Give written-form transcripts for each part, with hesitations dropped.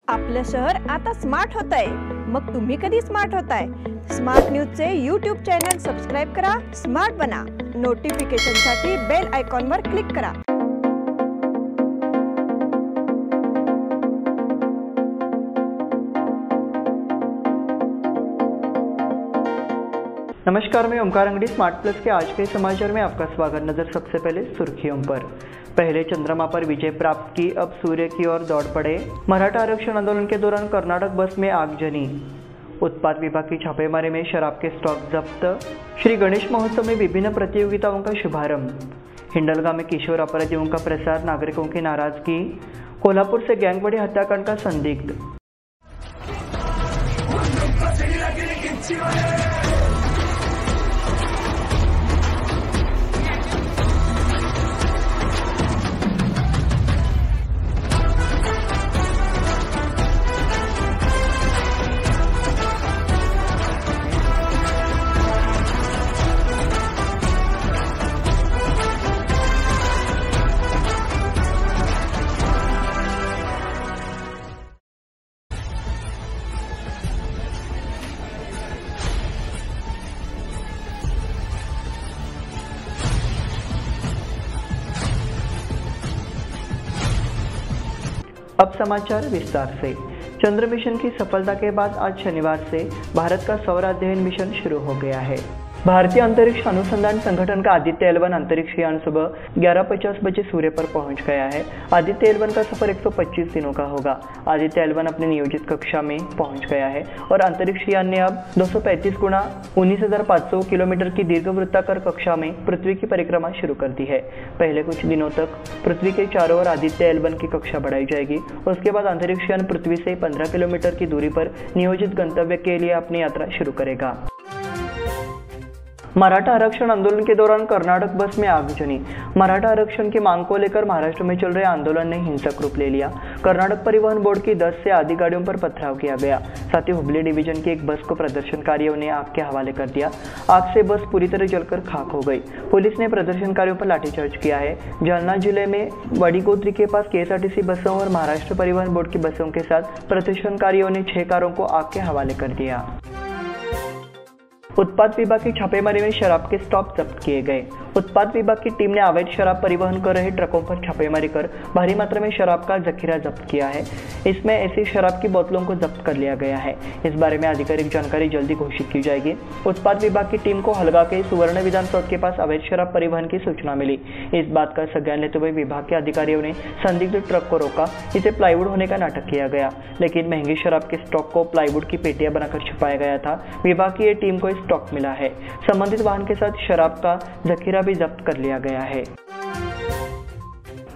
आपलं शहर आता स्मार्ट होत आहे। मग तुम्ही कधी स्मार्ट होताय? स्मार्ट न्यूजचे यूट्यूब चॅनल सबस्क्राइब करा, स्मार्ट बना। नोटिफिकेशनसाठी बेल आयकॉनवर क्लिक करा। नमस्कार, मैं ओमकार अंगड़ी स्मार्ट प्लस के आज के समाचार में आपका स्वागत। नजर सबसे पहले सुर्खियों पर। पहले चंद्रमा पर विजय प्राप्त की, अब सूर्य की ओर दौड़ पड़े। मराठा आरक्षण आंदोलन के दौरान कर्नाटक बस में आगजनी। उत्पाद विभाग की छापेमारी में शराब के स्टॉक जब्त। श्री गणेश महोत्सव में विभिन्न प्रतियोगिताओं का शुभारंभ। हिंडलगांव में किशोर अपराधियों का प्रसार, नागरिकों की नाराजगी। कोल्हापुर से गैंगवाड़ी हत्याकांड का संदिग्ध। अब समाचार विस्तार से। चंद्र मिशन की सफलता के बाद आज शनिवार से भारत का सौर अध्ययन मिशन शुरू हो गया है। भारतीय अंतरिक्ष अनुसंधान संगठन का आदित्य L1 अंतरिक्ष यान सुबह 11:50 बजे सूर्य पर पहुंच गया है। आदित्य L1 का सफर 125 दिनों का होगा। आदित्य L1 अपनी नियोजित कक्षा में पहुंच गया है और अंतरिक्ष यान ने अब 235 गुणा 19,500 किलोमीटर की दीर्घवृत्ताकार कक्षा में पृथ्वी की परिक्रमा शुरू कर दी है। पहले कुछ दिनों तक पृथ्वी के चारों ओर आदित्य L1 की कक्षा बढ़ाई जाएगी। उसके बाद अंतरिक्ष यान पृथ्वी से 15 किलोमीटर की दूरी पर नियोजित गंतव्य के लिए अपनी यात्रा शुरू करेगा। मराठा आरक्षण आंदोलन के दौरान कर्नाटक बस में आगजनी। मराठा आरक्षण की मांग को लेकर महाराष्ट्र में चल रहे आंदोलन ने हिंसक रूप ले लिया। कर्नाटक परिवहन बोर्ड की 10 से अधिक गाड़ियों पर पथराव किया गया। साथ ही हुबली डिवीजन की एक बस को प्रदर्शनकारियों ने आग के हवाले कर दिया। आग से बस पूरी तरह जलकर खाक हो गई। पुलिस ने प्रदर्शनकारियों पर लाठीचार्ज किया है। जालना जिले में वडीगोत्री के पास KSRTC बसों और महाराष्ट्र परिवहन बोर्ड की बसों के साथ प्रदर्शनकारियों ने 6 कारों को आग के हवाले कर दिया। उत्पाद विभाग की छापेमारी में शराब के स्टॉक जब्त किए गए। उत्पाद विभाग की टीम ने अवैध शराब परिवहन कर रहे ट्रकों पर छापेमारी कर भारी मात्रा में शराब का जखीरा जब्त किया है। इसमें ऐसी शराब की बोतलों को जब्त कर लिया गया है। इस बारे में आधिकारिक जानकारी जल्दी घोषित की जाएगी। उत्पाद विभाग की टीम को हलगा के सुवर्ण विधान सौध के पास अवैध शराब परिवहन की सूचना मिली। इस बात का संज्ञान लेते हुए विभाग के अधिकारियों ने संदिग्ध ट्रक को रोका। इसे प्लाईवुड होने का नाटक किया गया, लेकिन महंगी शराब के स्टॉक को प्लाईवुड की पेटियां बनाकर छुपाया गया था। विभाग की टीम को स्टॉक मिला है। संबंधित वाहन के साथ शराब का जखीरा भी जब्त कर लिया गया है।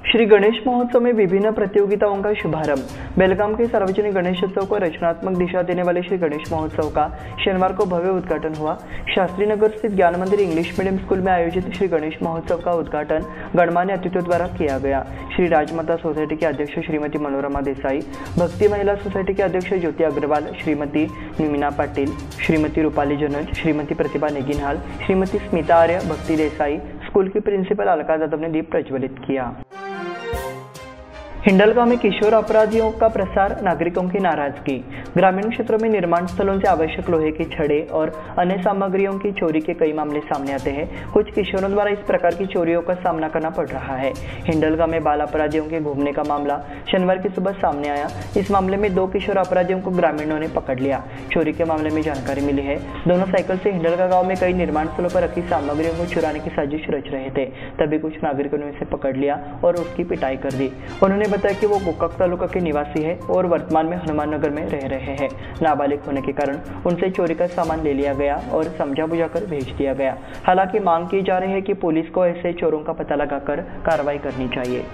श्री गणेश महोत्सव में विभिन्न प्रतियोगिताओं का शुभारंभ। बेलगाम के सार्वजनिक गणेशोत्सव को रचनात्मक दिशा देने वाले श्री गणेश महोत्सव का शनिवार को भव्य उद्घाटन हुआ। शास्त्री नगर स्थित ज्ञान मंदिर इंग्लिश मीडियम स्कूल में आयोजित श्री गणेश महोत्सव का उद्घाटन गणमान्य अतिथियों द्वारा किया गया। श्री राजमाता सोसाइटी के अध्यक्ष श्रीमती मनोरमा देसाई, भक्ति महिला सोसाइटी के अध्यक्ष ज्योति अग्रवाल, श्रीमती निमिना पाटिल, श्रीमती रूपाली जनज, श्रीमती प्रतिभा नेगिनहाल, श्रीमती स्मिता आर्य, भक्ति देसाई, स्कूल की प्रिंसिपल अलका यादव ने दीप प्रज्वलित किया। हिंडलगांव में किशोर अपराधियों का प्रसार, नागरिकों की नाराजगी। ग्रामीण क्षेत्रों में निर्माण स्थलों से आवश्यक लोहे की छड़ें और अन्य सामग्रियों की चोरी के कई मामले सामने आते हैं। कुछ किशोरों द्वारा इस प्रकार की चोरियों का सामना करना पड़ रहा है। हिंडलगांव में बाल अपराधियों के घूमने का मामला शनिवार की सुबह सामने आया। इस मामले में 2 किशोर अपराधियों को ग्रामीणों ने पकड़ लिया। चोरी के मामले में जानकारी मिली है, दोनों साइकिल से हिंडलगांव गांव में कई निर्माण स्थलों पर रखी सामग्रियों को चुराने की साजिश रच रहे थे। तभी कुछ नागरिकों ने इसे पकड़ लिया और उसकी पिटाई कर दी। उन्होंने बताया कि वो गोकाक तालुका के निवासी है और वर्तमान में हनुमान नगर में रह रहे हैं। नाबालिग होने के कारण उनसे चोरी का सामान ले लिया गया और समझा बुझाकर भेज दिया गया। हालांकि मांग की जा रही है कि पुलिस को ऐसे चोरों का पता लगाकर कार्रवाई करनी चाहिए।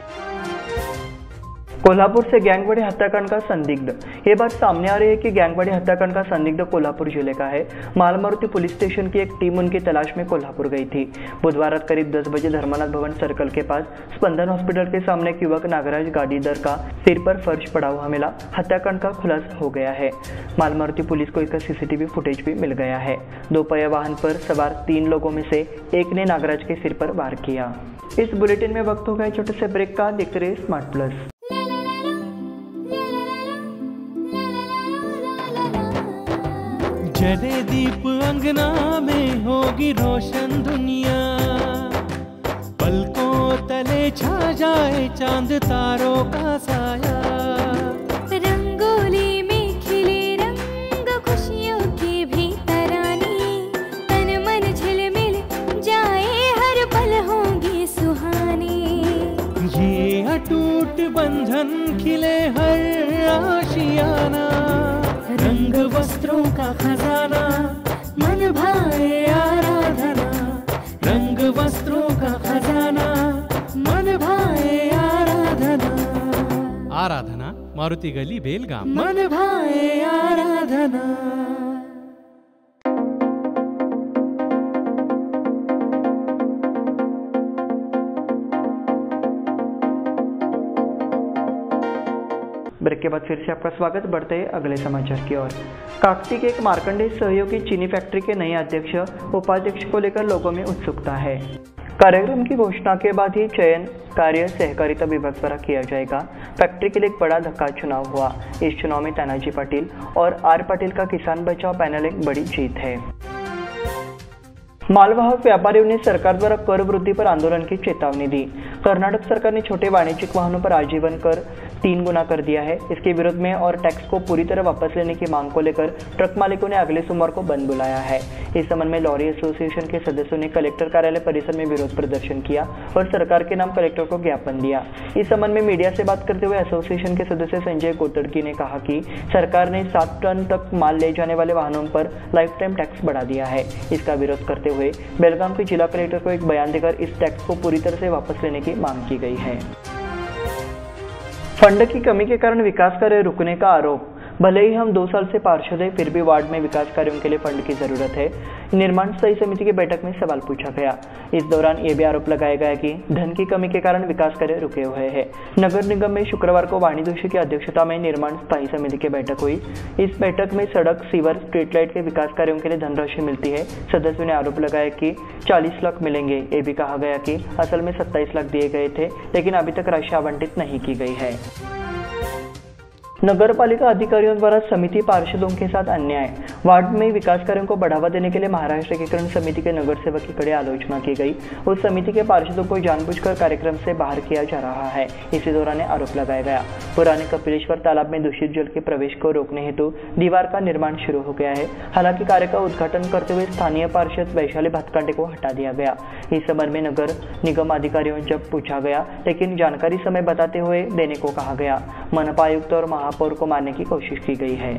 कोल्हापुर से गैंगवाड़ी हत्याकांड का संदिग्ध। ये बात सामने आ रही है कि गैंगवाड़ी हत्याकांड का संदिग्ध कोल्हापुर जिले का है। मालमारुति पुलिस स्टेशन की एक टीम उनकी तलाश में कोल्हापुर गई थी। बुधवार करीब 10 बजे धर्मनाथ भवन सर्कल के पास स्पंदन हॉस्पिटल के सामने एक युवक नागराज गाड़ीदर का सिर पर फर्श पड़ा हुआ मिला। हत्याकांड का खुलासा हो गया है। मालमारुति पुलिस को इसका CCTV फुटेज भी मिल गया है। 2 पहिया वाहन पर सवार 3 लोगों में से एक ने नागराज के सिर पर वार किया। इस बुलेटिन में वक्त हो गया छोटे से ब्रेक का। देखते रहिए स्मार्ट प्लस। जले दीप अंगना में होगी रोशन दुनिया, पलकों तले छा जाए चांद तारों का साया। रंगोली में खिले रंग खुशियों की भी तरानी, तन मन झिलमिल जाए हर पल होंगी सुहानी। ये अटूट बंधन खिले हर आशियाना, रंग वस्त्रों का खजाना मन भाए आराधना। रंग वस्त्रों का खजाना मन भाए आराधना। आराधना मारुति गली बेलगाम। मन भाए आराधना। ब्रेक के बाद फिर से आपका स्वागत। बढ़ते हैं अगले समाचार की ओर। काकती के एक मार्कंडेय सहयोगी चीनी फैक्ट्री के नए अध्यक्ष उपाध्यक्ष को लेकर लोगों में उत्सुकता है। कार्यक्रम की घोषणा के बाद ही चयन कार्य सहकारिता विभाग द्वारा किया जाएगा। फैक्ट्री के लिए एक बड़ा धक्का चुनाव हुआ। इस चुनाव में तानाजी पाटिल और आर पाटिल का किसान बचाओ पैनल एक बड़ी जीत है। मालवाहक व्यापारियों ने सरकार द्वारा कर वृद्धि पर आंदोलन की चेतावनी दी। कर्नाटक सरकार ने छोटे वाणिज्यिक वाहनों पर आजीवन कर 3 गुना कर दिया है। इसके विरोध में और टैक्स को पूरी तरह वापस लेने की मांग को लेकर ट्रक मालिकों ने अगले सोमवार को बंद बुलाया है। इस संबंध में लॉरी एसोसिएशन के सदस्यों ने कलेक्टर कार्यालय परिसर में विरोध प्रदर्शन किया और सरकार के नाम कलेक्टर को ज्ञापन दिया। इस संबंध में मीडिया से बात करते हुए एसोसिएशन के सदस्य संजय गोतड़की ने कहा कि सरकार ने 7 टन तक माल ले जाने वाले वाहनों पर लाइफ टाइम टैक्स बढ़ा दिया है। इसका विरोध करते हुए बेलगाम के जिला कलेक्टर को एक बयान देकर इस टैक्स को पूरी तरह से वापस लेने की मांग की गई है। फंड की कमी के कारण विकास कार्य रुकने का आरोप। भले ही हम 2 साल से पार्षद हैं, फिर भी वार्ड में विकास कार्यों के लिए फंड की जरूरत है। निर्माण स्थायी समिति की बैठक में सवाल पूछा गया। इस दौरान यह भी आरोप लगाया गया कि धन की कमी के कारण विकास कार्य रुके हुए हैं। नगर निगम में शुक्रवार को वाणी जोशी की अध्यक्षता में निर्माण स्थायी समिति की बैठक हुई। इस बैठक में सड़क, सीवर, स्ट्रीट लाइट के विकास कार्यों के लिए धनराशि मिलती है। सदस्यों ने आरोप लगाया कि 40 लाख मिलेंगे। ये भी कहा गया कि असल में 27 लाख दिए गए थे, लेकिन अभी तक राशि आवंटित नहीं की गई है। नगर पालिका अधिकारियों द्वारा समिति पार्षदों के साथ अन्याय। वार्ड में विकास कार्यों को बढ़ावा देने के लिए महाराष्ट्र एकीकरण समिति के नगर सेवक की कड़ी आलोचना की गई। उस समिति के पार्षदों को जानबूझकर कार्यक्रम से बाहर किया जा रहा है। इसी दौरान आरोप लगाया गया। पुराने कपिलेश्वर तालाब में दूषित जल के प्रवेश को रोकने हेतु दीवार का निर्माण शुरू हो गया है। हालांकि कार्य का उद्घाटन करते हुए स्थानीय पार्षद वैशाली भातकांडे को हटा दिया गया। इस संबंध में नगर निगम अधिकारियों जब पूछा गया, लेकिन जानकारी समय बताते हुए देने को कहा गया। मनपा आयुक्त और महापौर को मारने की कोशिश की गई है।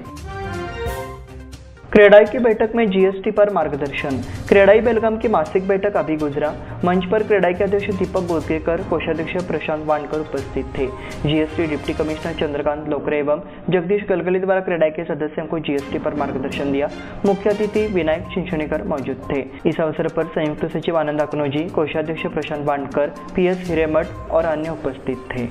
क्रेडाई की बैठक में जीएसटी पर मार्गदर्शन। क्रेडाई बेलगाम की मासिक बैठक अभी गुजरा। मंच पर क्रेडाई के अध्यक्ष दीपक गोदकेकर, कोषाध्यक्ष प्रशांत वानकर उपस्थित थे। जीएसटी डिप्टी कमिश्नर चंद्रकांत लोकरे एवं जगदीश गलगली द्वारा क्रेडाई के सदस्यों को जीएसटी पर मार्गदर्शन दिया। मुख्य अतिथि विनायक चिंचणीकर मौजूद थे। इस अवसर पर संयुक्त सचिव आनंद अकनोजी, कोषाध्यक्ष प्रशांत वानकर, पीएस हिरेमठ और अन्य उपस्थित थे।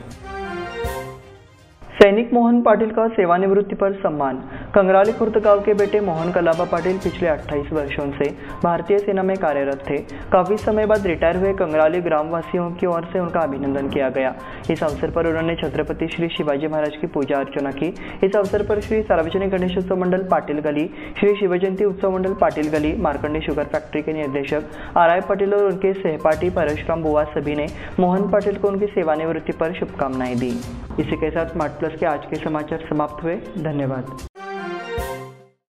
सैनिक मोहन पाटिल का सेवानिवृत्ति पर सम्मान। कंगराली खुर्द गांव के बेटे मोहन कलाबा पाटिल पिछले 28 वर्षों से भारतीय सेना में कार्यरत थे। काफी समय बाद रिटायर हुए कंगराली ग्रामवासियों की ओर से उनका अभिनंदन किया गया। इस अवसर पर उन्होंने छत्रपति श्री शिवाजी महाराज की पूजा अर्चना की। इस अवसर पर श्री सार्वजनिक गणेशोत्सव मंडल पाटिल गली, श्री शिवजयंती उत्सव मंडल पाटिल गली, मार्कंडे शुगर फैक्ट्री के निर्देशक आर.आई. पाटिल और उनके सहपाठी परशुराम बुआ सभी ने मोहन पाटिल को उनकी सेवानिवृत्ति पर शुभकामनाएं दी। इसी के साथ स्मार्ट प्लस के आज के समाचार समाप्त हुए। धन्यवाद।